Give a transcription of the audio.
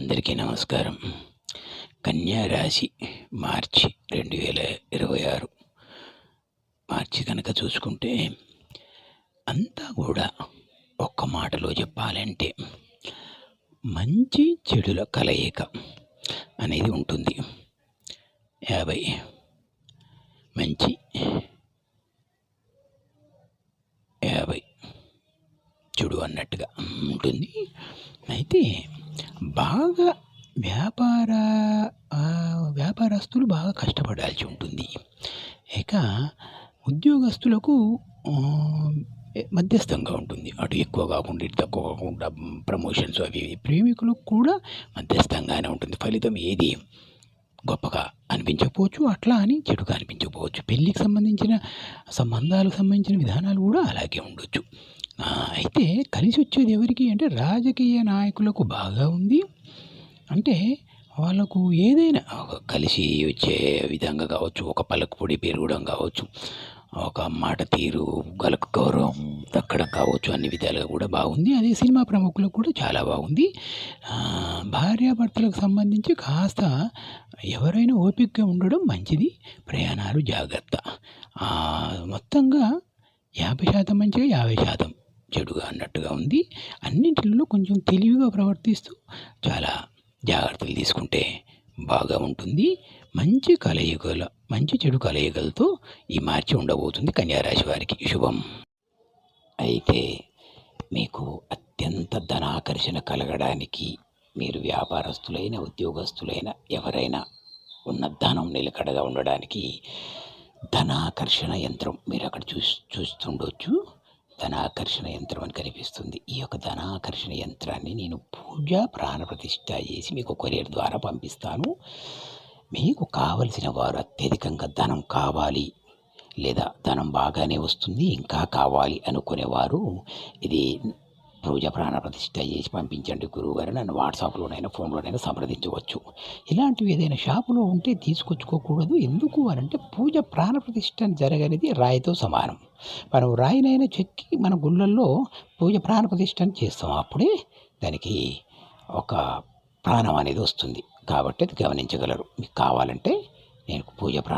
అందరికీ నమస్కారం. కన్యా రాశి మార్చి 2026 మార్చి కనుక చూసుకుంటే అంతా కూడా ఒక్క మాటలో చెప్పాలంటే మంచి చెడుల కలయిక అనేది ఉంటుంది. 50 మంచి 50 చెడు అన్నట్టుగా ఉంటుంది. అయితే బాగా వ్యాపారస్తులు బాగా కష్టపడాల్సి ఉంటుంది. ఇక ఉద్యోగస్తులకు మధ్యస్థంగా ఉంటుంది. అటు ఎక్కువ కాకుండా ఇటు తక్కువ కాకుండా ప్రమోషన్స్ అవి ప్రేమికులకు కూడా మధ్యస్థంగానే ఉంటుంది. ఫలితం ఏది గొప్పగా అనిపించకపోవచ్చు, అట్లా అని చెడుగా అనిపించకపోవచ్చు. పెళ్ళికి సంబంధించిన సంబంధాలకు సంబంధించిన విధానాలు కూడా అలాగే ఉండొచ్చు. అయితే కలిసి వచ్చేది ఎవరికి అంటే రాజకీయ నాయకులకు బాగా ఉంది. అంటే వాళ్ళకు ఏదైనా కలిసి వచ్చే విధంగా కావచ్చు, ఒక పలుకుబడి పెరగడం కావచ్చు, ఒక మాట తీరు గౌరవం దక్కడం కావచ్చు, అన్ని విధాలుగా కూడా బాగుంది. అదే సినిమా ప్రముఖులకు కూడా చాలా బాగుంది. భార్యాభర్తలకు సంబంధించి కాస్త ఎవరైనా ఓపికగా ఉండడం మంచిది. ప్రయాణాలు జాగ్రత్త. మొత్తంగా 50% మంచిగా 50% చెడుగా అన్నట్టుగా ఉంది. అన్నింటిలో కొంచెం తెలివిగా ప్రవర్తిస్తూ చాలా జాగ్రత్తలు తీసుకుంటే బాగా ఉంటుంది. మంచి చెడు కలయికలతో ఈ మార్చి ఉండబోతుంది కన్యారాశి వారికి. శుభం. అయితే మీకు అత్యంత ధనాకర్షణ కలగడానికి మీరు వ్యాపారస్తులైన ఉద్యోగస్తులైన ఎవరైనా ఉన్న ధనం నిలకడగా ఉండడానికి ధనాకర్షణ యంత్రం మీరు అక్కడ చూస్తుండొచ్చు. ధనాకర్షణ యంత్రం అని కనిపిస్తుంది. ఈ యొక్క ధనాకర్షణ యంత్రాన్ని నేను పూజ ప్రాణప్రతిష్ఠ చేసి మీకు కొరియర్ ద్వారా పంపిస్తాను. మీకు కావలసిన వారు అత్యధికంగా ధనం కావాలి లేదా ధనం బాగానే వస్తుంది ఇంకా కావాలి అనుకునేవారు ఇది పూజ ప్రాణప్రతిష్ఠ చేసి పంపించండి గురువుగారు. నన్ను వాట్సాప్లోనైనా ఫోన్లోనైనా సంప్రదించవచ్చు. ఇలాంటివి ఏదైనా షాపులో ఉంటే తీసుకొచ్చుకోకూడదు. ఎందుకు అనంటే పూజ ప్రాణప్రతిష్ఠ జరగనేది రాయితో సమానం. మనం రాయినైనా చెక్కి మన గుళ్ళల్లో పూజ ప్రాణప్రతిష్ఠ చేస్తాం. అప్పుడే దానికి ఒక ప్రాణం అనేది వస్తుంది. కాబట్టి అది గమనించగలరు. మీకు కావాలంటే నేను పూజ